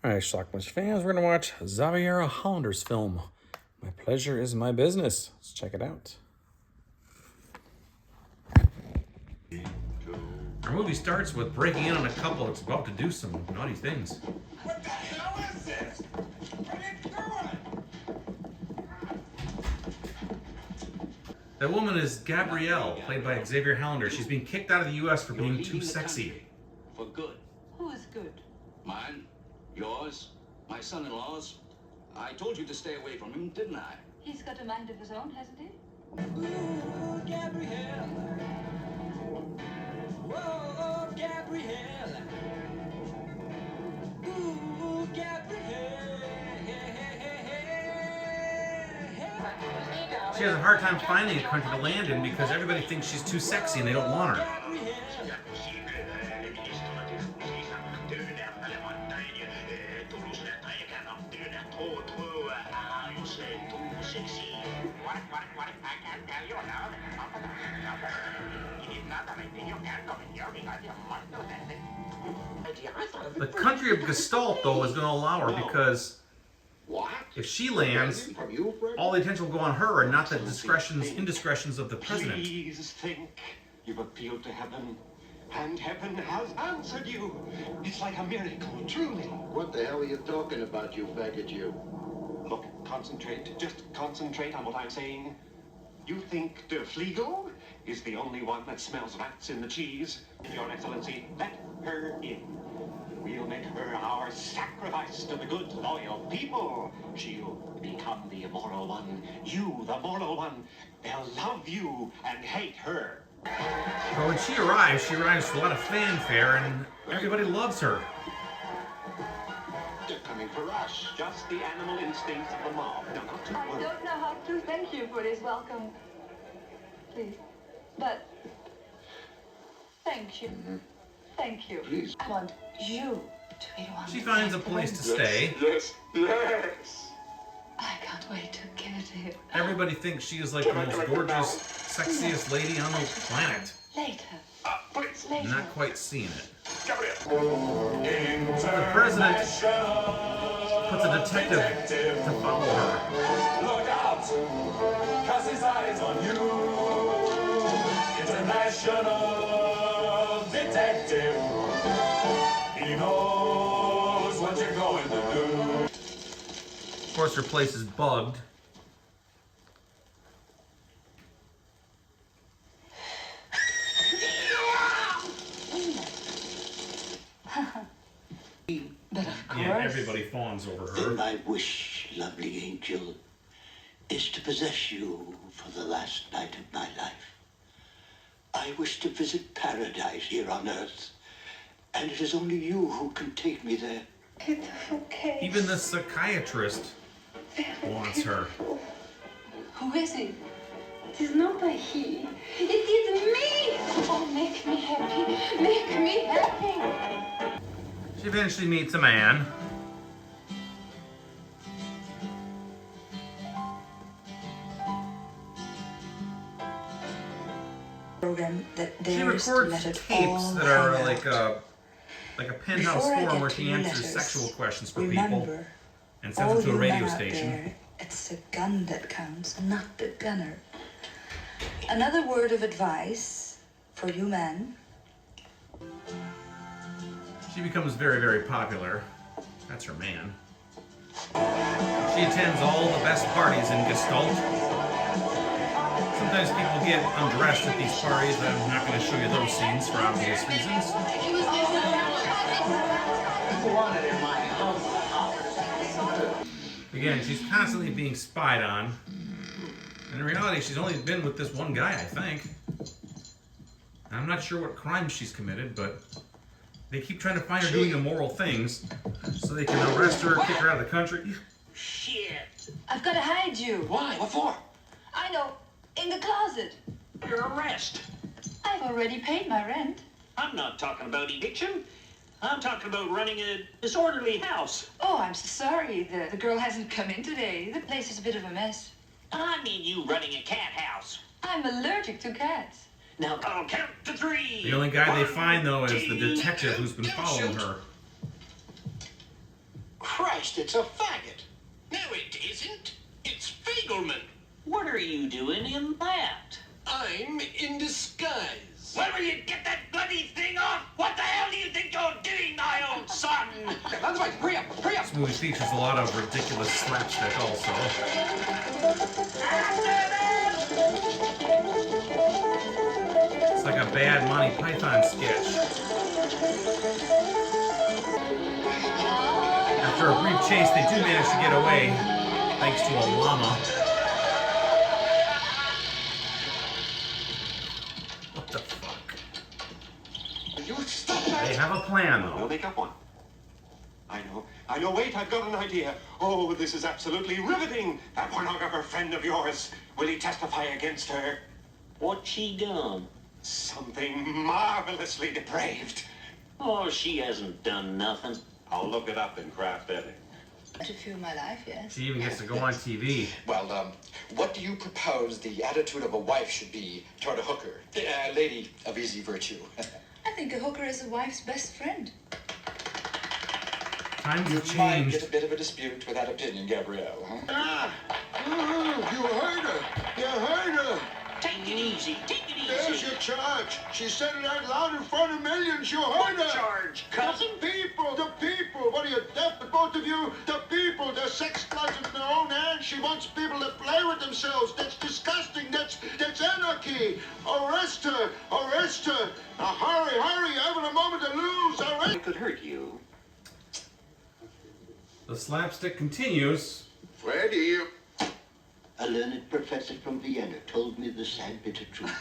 Alright, Schlockmeisters fans, we're going to watch Xavier Holander's film, My Pleasure is My Business. Let's check it out. Our movie starts with breaking in on a couple that's about to do some naughty things. What the hell is this? What are you doing? That woman is Gabrielle, played by Xavier Holander. She's being kicked out of the U.S. for being too sexy. For good. Who is good? Mine, yours, my son-in-law's. I told you to stay away from him, didn't I? He's got a mind of his own, hasn't he? Ooh, Gabrielle. Whoa, Gabrielle. Ooh, Gabrielle. She has a hard time finding a country to land in because everybody thinks she's too sexy and they don't want her. The country of Gestalt, though, is going to allow her because if she lands, all the attention will go on her and not the indiscretions of the president. Please think you've appealed to heaven, and heaven has answered you. It's like a miracle, truly. What the hell are you talking about, you faggot, you? Look, concentrate. Just concentrate on what I'm saying. You think Der Fliegel is the only one that smells rats in the cheese? Your Excellency, let her in. We'll make her our sacrifice to the good, loyal people. She'll become the immoral one. You, the moral one. They'll love you and hate her. But when she arrives with a lot of fanfare and everybody loves her. They're coming for us. Just the animal instincts of the mob. No, not to I worry. don't know how to thank you for this welcome. Please. But thank you. Thank you. Please. I want you to be the one. She that finds a takes the place to home. stay. Yes, yes. I can't wait to give it to him. Everybody thinks she is like the most gorgeous, sexiest lady on the planet. Later. Please. Later. Not quite seeing it. Gabrielle. The president puts a detective to follow her. Look out, cause his eyes on you. International detective. He knows what you're going to do. Of course, her place is bugged. But of course. Yeah, everybody fawns over her. Then my wish, lovely angel, is to possess you for the last night of my life. I wish to visit paradise here on earth, and it is only you who can take me there. It's okay. Even the psychiatrist wants her. Who is he? It is not a he. It is me. Oh, make me happy. Make me happy. She eventually meets a man. Program that She dares to records let it tapes all that are hang like out. a penthouse Before I forum get where to she your answers letters, sexual questions for people remember, and sends all them to a you radio men out station. there, it's the gun that counts, not the gunner. Another word of advice for you men. She becomes very, very popular. That's her man. She attends all the best parties in Gestalt. Sometimes people get undressed at these parties. I'm not going to show you those scenes for obvious reasons. Again, she's constantly being spied on. And in reality, she's only been with this one guy, I think. I'm not sure what crime she's committed, but they keep trying to find her doing immoral things so they can arrest her, kick her out of the country. Shit. I've got to hide you. Why? What for? I know. In the closet. Your arrest. I've already paid my rent. I'm not talking about eviction. I'm talking about running a disorderly house. Oh, I'm so sorry. The girl hasn't come in today. The place is a bit of a mess. I mean you running a cat house. I'm allergic to cats. Now I'll count to three. The only guy they 1, find, though, is the 2, detective who's been following shoot. her. Christ, it's a faggot. No, it isn't. It's Fagleman. What are you doing in that? I'm in disguise. When will you get that bloody thing off? What the hell do you think you're doing, my old son? That's right, hurry up, hurry up. This movie features a lot of ridiculous slapstick also. It's like a bad Monty Python sketch. After a brief chase, they do manage to get away, thanks to a llama. What the fuck? You stop that! They have a plan, We'll though. make up one. I know, wait, I've got an idea. Oh, this is absolutely riveting. That pornographer friend of yours, will he testify against her? What's she done? Something marvelously depraved. Oh, she hasn't done nothing. I'll look it up in craft editing. To fuel my life, yes. She even gets to go on TV. Well, what do you propose the attitude of a wife should be toward a hooker? A lady of easy virtue. I think a hooker is a wife's best friend. Times You have might changed. get a bit of a dispute with that opinion, Gabrielle, huh? You heard her. You heard her. Take it easy, take it There's easy. your charge. She said it out loud in front of millions. You heard her. Charge, cousin. The people. What are you, deaf, both of you? The people. Their sex lives in their own hands. She wants people to play with themselves. That's disgusting. That's anarchy. Arrest her. Arrest her. Now hurry. You haven't a moment to lose. Arrest. It could hurt you. The slapstick continues. Freddie. A learned professor from Vienna told me the sad, bitter truth.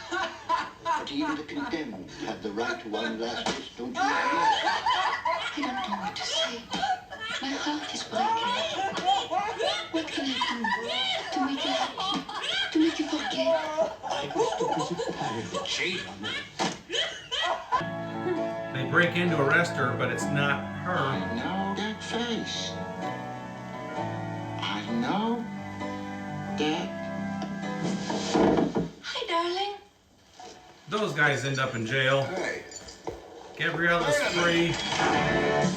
But even the condemned have the right to one last kiss, don't you? I don't know what to say. My heart is breaking. What can I do to make you happy? To make you forget? I wish to visit paradise on earth. They break in to arrest her, but it's not her. know that face. I know that. Hi, darling. Those guys end up in jail. Hey. Gabrielle is free.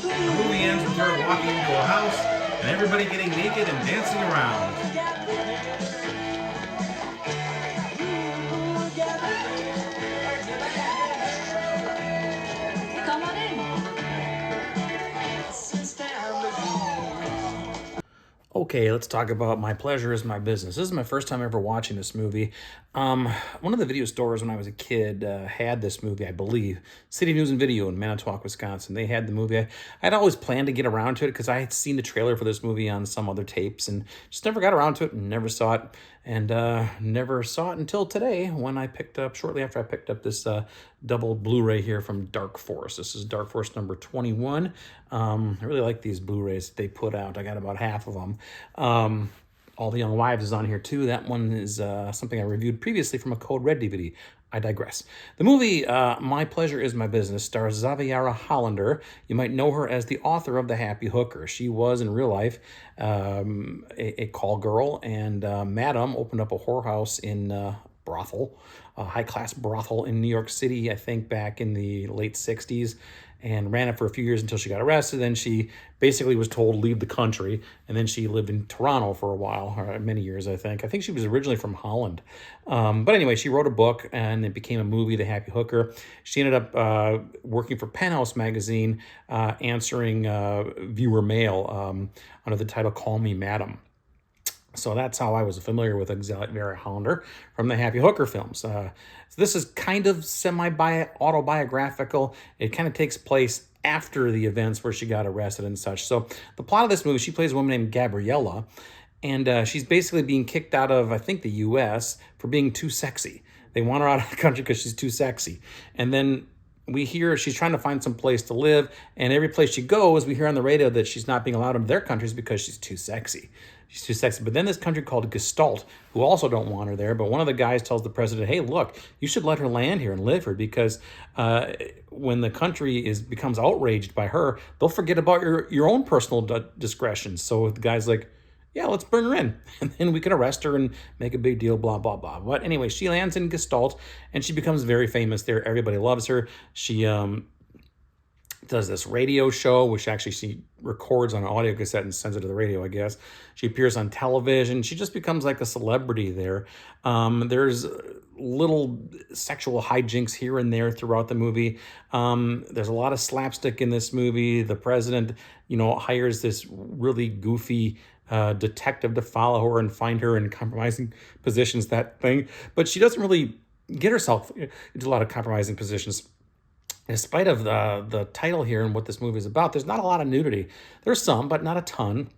The movie ends with her walking into a house and everybody getting naked and dancing around. Come on in. Okay, let's talk about My Pleasure is My Business. This is my first time ever watching this movie. One of the video stores when I was a kid had this movie, I believe. City News and Video in Manitowoc, Wisconsin. They had the movie. I'd always planned to get around to it because I had seen the trailer for this movie on some other tapes and just never got around to it and never saw it. And never saw it until today when I picked up, shortly after I picked up this double Blu-ray here from Dark Force. This is Dark Force number 21. I really like these Blu-rays that they put out. I got about half of them. All the Young Wives is on here too. That one is something I reviewed previously from a Code Red DVD. I digress. The movie My Pleasure is My Business stars Xavier Holander. You might know her as the author of The Happy Hooker. She was, in real life, a call girl, and Madam opened up a whorehouse in brothel, a high-class brothel in New York City, I think back in the late 60s, and ran it for a few years until she got arrested. Then she basically was told to leave the country, and then she lived in Toronto for a while, or many years, I think. I think she was originally from Holland. But anyway, she wrote a book, and it became a movie, The Happy Hooker. She ended up working for Penthouse magazine, answering viewer mail under the title Call Me Madam. So that's how I was familiar with Xavier Holander from the Happy Hooker films. So this is kind of semi-autobiographical. It kind of takes place after the events where she got arrested and such. So the plot of this movie, she plays a woman named Gabrielle, and she's basically being kicked out of, I think, the U.S. for being too sexy. They want her out of the country because she's too sexy. And then we hear she's trying to find some place to live, and every place she goes, we hear on the radio that she's not being allowed into their countries because she's too sexy. She's too sexy. But then this country called Gestalt, who also don't want her there, but one of the guys tells the president, hey, look, you should let her land here and live here because when the country becomes outraged by her, they'll forget about your own personal discretion. So the guy's like, yeah, let's bring her in. And then we can arrest her and make a big deal, blah, blah, blah. But anyway, she lands in Gestalt, and she becomes very famous there. Everybody loves her. She to does this radio show, which actually she records on an audio cassette and sends it to the radio, I guess. She appears on television. She just becomes like a celebrity there. There's little sexual hijinks here and there throughout the movie. There's a lot of slapstick in this movie. The president, hires this really goofy detective to follow her and find her in compromising positions, that thing. But she doesn't really get herself into a lot of compromising positions. In spite of the title here and what this movie is about, there's not a lot of nudity. There's some, but not a ton.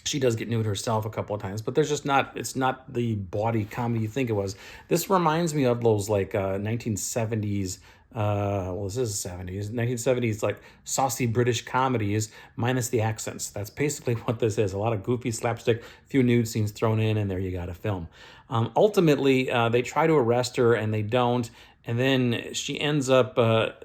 She does get nude herself a couple of times, but there's just not, it's not the bawdy comedy you think it was. This reminds me of those 1970s, this is the 70s, 1970s, like saucy British comedies minus the accents. That's basically what this is. A lot of goofy slapstick, few nude scenes thrown in, and there you got a film. Ultimately, they try to arrest her and they don't. And then she ends up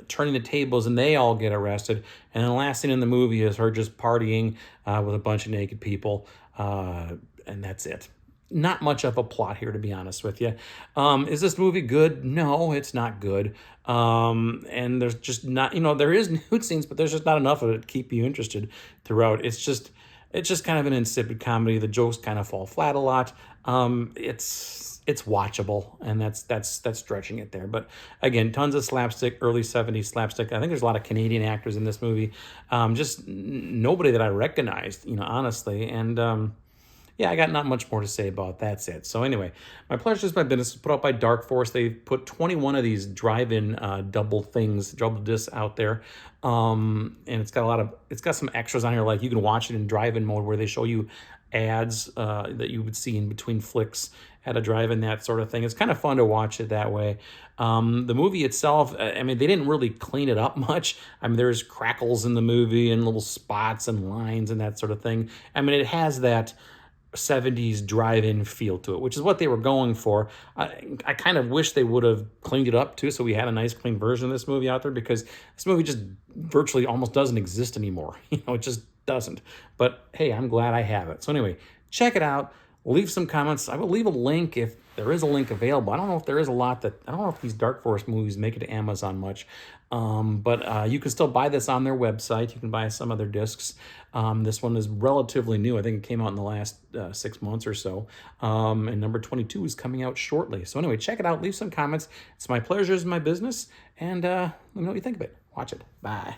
turning the tables and they all get arrested. And then the last scene in the movie is her just partying with a bunch of naked people. And that's it. Not much of a plot here, to be honest with you. Is this movie good? No, it's not good. And there's just not, there is nude scenes, but there's just not enough of it to keep you interested throughout. It's just kind of an insipid comedy. The jokes kind of fall flat a lot. It's watchable, and that's stretching it there. But again, tons of slapstick, early 70s slapstick. I think there's a lot of Canadian actors in this movie. Just nobody that I recognized, honestly. And yeah, I got not much more to say about that. That's it. So anyway, My Pleasure Is My Business is put out by Dark Force. They put 21 of these drive-in double discs out there. And it's got some extras on here, like you can watch it in drive-in mode where they show you ads that you would see in between flicks at a drive-in, that sort of thing. It's kind of fun to watch it that way. The movie itself, they didn't really clean it up much. There's crackles in the movie and little spots and lines and that sort of thing. It has that 70s drive-in feel to it, which is what they were going for. I kind of wish they would have cleaned it up too, so we had a nice clean version of this movie out there, because this movie just virtually almost doesn't exist anymore. It just doesn't. But hey, I'm glad I have it. So anyway, check it out. Leave some comments. I will leave a link if there is a link available. I don't know if there is a lot I don't know if these Dark Force movies make it to Amazon much. But you can still buy this on their website. You can buy some other discs. This one is relatively new. I think it came out in the last 6 months or so. And number 22 is coming out shortly. So anyway, check it out. Leave some comments. It's My Pleasure Is My Business. And let me know what you think of it. Watch it. Bye.